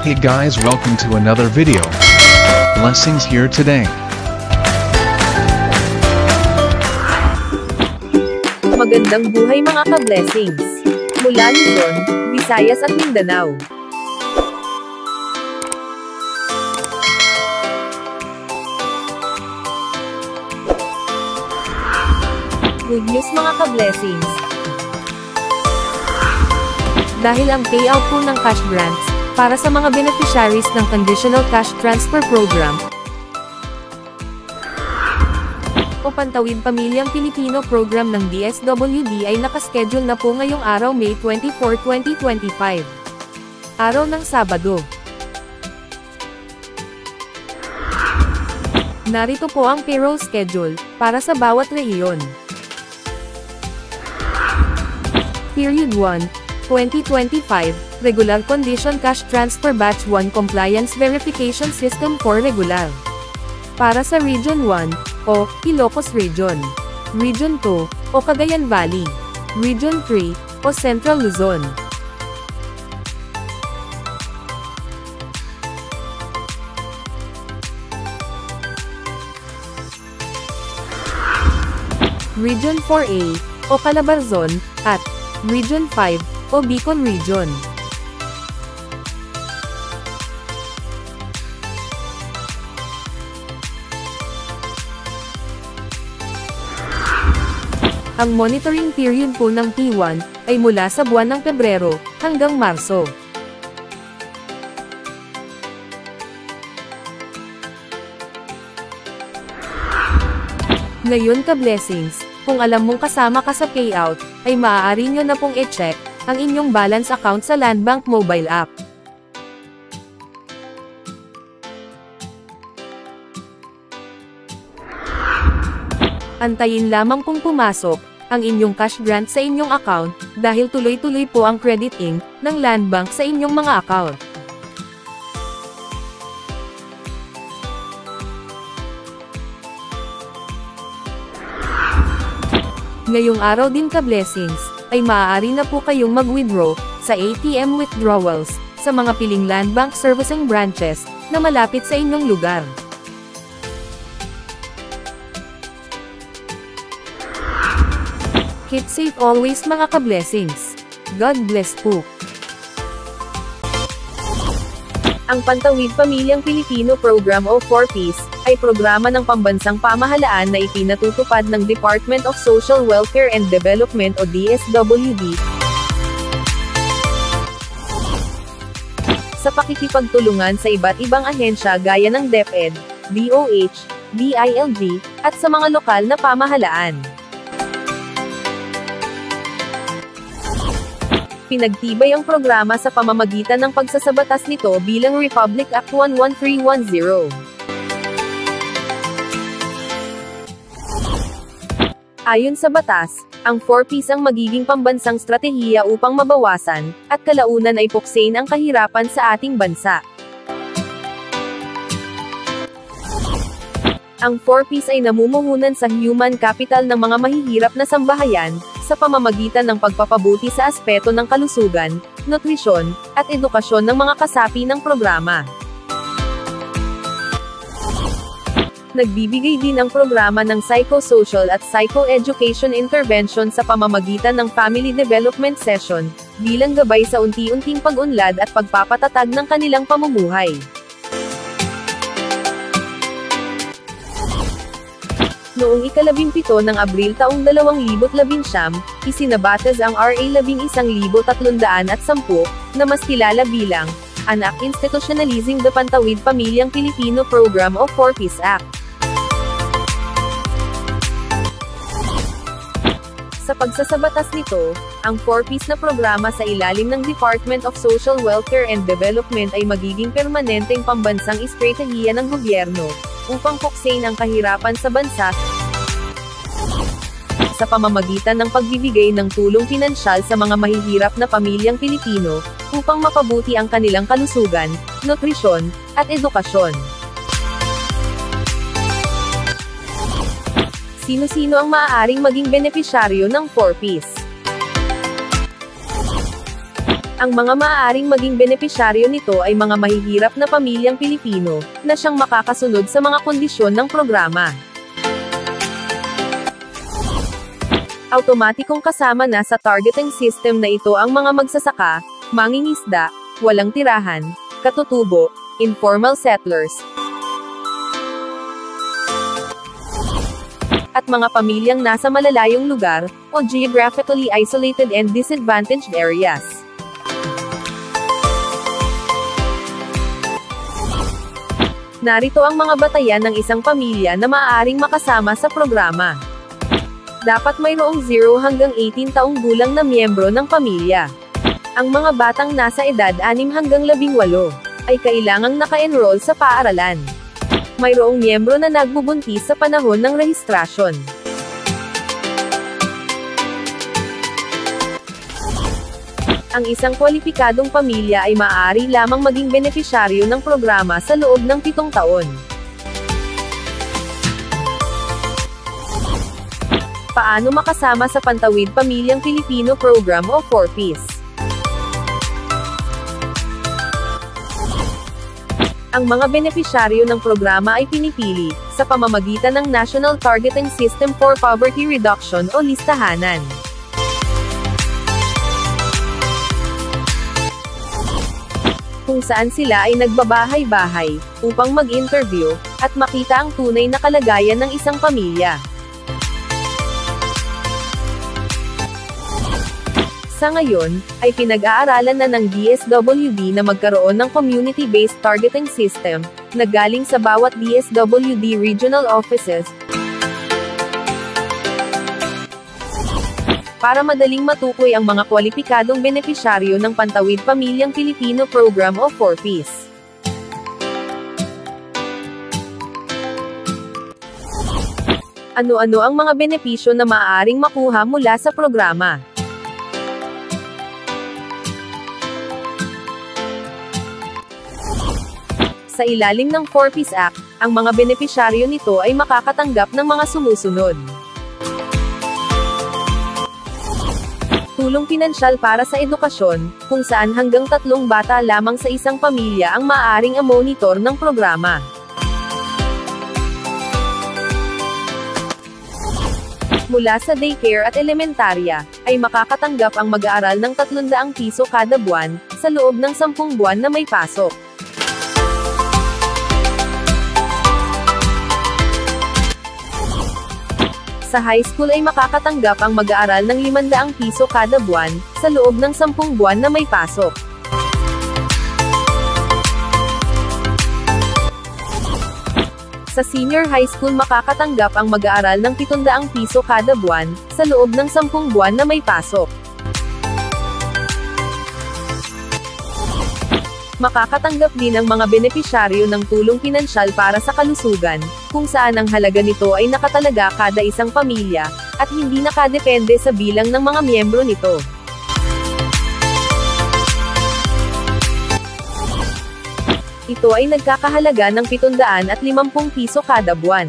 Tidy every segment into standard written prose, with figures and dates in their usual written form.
Hey guys, welcome to another video. Blessings here today. Magandang buhay mga ka-blessings. Mula Luzon, Visayas at Mindanao. Good news mga ka-blessings. Dahil ang payout po ng cash grants, para sa mga beneficiaries ng Conditional Cash Transfer Program, o Pantawid Pamilyang Pilipino Program ng DSWD ay nakaschedule na po ngayong araw May 24, 2025. Araw ng Sabado. Narito po ang payroll schedule, para sa bawat rehiyon. Period 1, 2025, Regular Condition Cash Transfer Batch 1 Compliance Verification System for Regular. Para sa Region 1, o Ilocos Region. Region 2, o Cagayan Valley. Region 3, o Central Luzon. Region 4A, o Calabarzon, at Region 5, o Bicol Region. Ang monitoring period po ng P1 ay mula sa buwan ng Pebrero hanggang Marso. Ngayon ka-blessings, kung alam mong kasama ka sa payout, ay maaari nyo na pong i-check ang inyong balance account sa Landbank mobile app. Antayin lamang kung pumasok ang inyong cash grant sa inyong account, dahil tuloy-tuloy po ang crediting ng Landbank sa inyong mga account. Ngayong araw din ka-blessings, ay maaari na po kayong mag-withdraw sa ATM withdrawals sa mga piling Landbank servicing branches na malapit sa inyong lugar. Keep safe always mga ka-blessings. God bless po. Ang Pantawid Pamilyang Pilipino Program o 4Ps, ay programa ng pambansang pamahalaan na ipinatutupad ng Department of Social Welfare and Development o DSWD, sa pakikipagtulungan sa iba't ibang ahensya gaya ng DepEd, DOH, DILG, at sa mga lokal na pamahalaan. Pinagtibay ang programa sa pamamagitan ng pagsasabatas nito bilang Republic Act 11310. Ayon sa batas, ang 4Ps ang magiging pambansang stratehiya upang mabawasan, at kalaunan ay puksain ang kahirapan sa ating bansa. Ang 4Ps ay namumuhunan sa human capital ng mga mahihirap na sambahayan, sa pamamagitan ng pagpapabuti sa aspeto ng kalusugan, nutrisyon, at edukasyon ng mga kasapi ng programa. Nagbibigay din ang programa ng psychosocial at psychoeducation intervention sa pamamagitan ng family development session, bilang gabay sa unti-unting pag-unlad at pagpapatatag ng kanilang pamumuhay. Noong ika-17 ng Abril taong 2019, isinabatas ang RA 11,310, na mas kilala bilang Anak Institutionalizing the Pantawid Pamilyang Pilipino Program o 4Ps Act. Sa pagsasabatas nito, ang 4Ps na programa sa ilalim ng Department of Social Welfare and Development ay magiging permanenteng pambansang estratehiya ng gobyerno, upang puksain ang kahirapan sa bansa, sa pamamagitan ng pagbibigay ng tulong pinansyal sa mga mahihirap na pamilyang Pilipino, upang mapabuti ang kanilang kalusugan, nutrisyon, at edukasyon. Sino-sino ang maaaring maging benepisyaryo ng 4Ps? Ang mga maaaring maging benepisyaryo nito ay mga mahihirap na pamilyang Pilipino, na siyang makakasunod sa mga kondisyon ng programa. Automatikong kasama na sa targeting system na ito ang mga magsasaka, mangingisda, walang tirahan, katutubo, informal settlers, at mga pamilyang nasa malalayong lugar, o geographically isolated and disadvantaged areas. Narito ang mga batayan ng isang pamilya na maaaring makasama sa programa. Dapat mayroong 0 hanggang 18 taong gulang na miyembro ng pamilya. Ang mga batang nasa edad 6 hanggang 18 ay kailangang naka-enroll sa paaralan. Mayroong miyembro na nagbubuntis sa panahon ng rehistrasyon. Ang isang kwalipikadong pamilya ay maaari lamang maging benepisyaryo ng programa sa loob ng 7 taon. Paano makasama sa Pantawid Pamilyang Pilipino Program o 4Ps? Ang mga benepisyaryo ng programa ay pinipili, sa pamamagitan ng National Targeting System for Poverty Reduction o listahanan. Kung saan sila ay nagbabahay-bahay, upang mag-interview, at makita ang tunay na kalagayan ng isang pamilya. Sa ngayon, ay pinag-aaralan na ng DSWD na magkaroon ng community-based targeting system, na galing sa bawat DSWD regional offices, para madaling matukoy ang mga kwalipikadong benepisyaryo ng Pantawid Pamilyang Pilipino Program o 4Ps. Ano-ano ang mga benepisyo na maaaring makuha mula sa programa? Sa ilalim ng 4Ps Act, ang mga benepisyaryo nito ay makakatanggap ng mga sumusunod. Tulong pinansyal para sa edukasyon, kung saan hanggang 3 bata lamang sa isang pamilya ang maaaring monitor ng programa. Mula sa daycare at elementarya, ay makakatanggap ang mag-aaral ng 300 piso kada buwan, sa loob ng 10 buwan na may pasok. Sa high school ay makakatanggap ang mag-aaral ng 500 piso kada buwan, sa loob ng 10 buwan na may pasok. Sa senior high school makakatanggap ang mag-aaral ng 700 piso kada buwan, sa loob ng 10 buwan na may pasok. Makakatanggap din ang mga benepisyaryo ng tulong pinansyal para sa kalusugan, kung saan ang halaga nito ay nakatalaga kada isang pamilya, at hindi nakadepende sa bilang ng mga miyembro nito. Ito ay nagkakahalaga ng 750 piso kada buwan.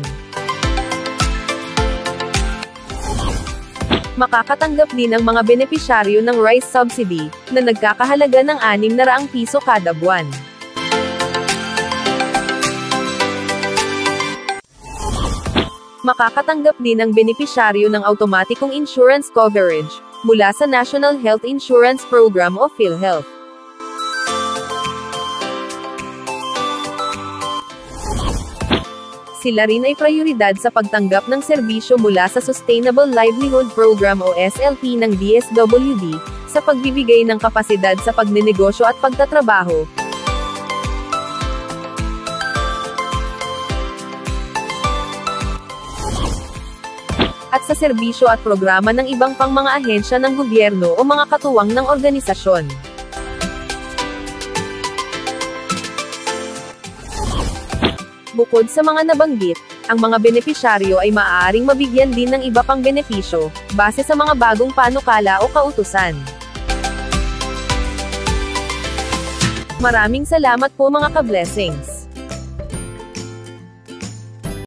Makakatanggap din ang mga benepisyaryo ng rice subsidy, na nagkakahalaga ng 600 piso kada buwan. Makakatanggap din ang benepisyaryo ng automatikong insurance coverage, mula sa National Health Insurance Program o PhilHealth. Sila rin ay prioridad sa pagtanggap ng serbisyo mula sa Sustainable Livelihood Program o SLP ng DSWD, sa pagbibigay ng kapasidad sa pagnenegosyo at pagtatrabaho, at sa serbisyo at programa ng ibang pang mga ahensya ng gobyerno o mga katuwang ng organisasyon. Bukod sa mga nabanggit, ang mga benepisyaryo ay maaaring mabigyan din ng iba pang benepisyo, base sa mga bagong panukala o kautusan. Maraming salamat po mga ka-blessings.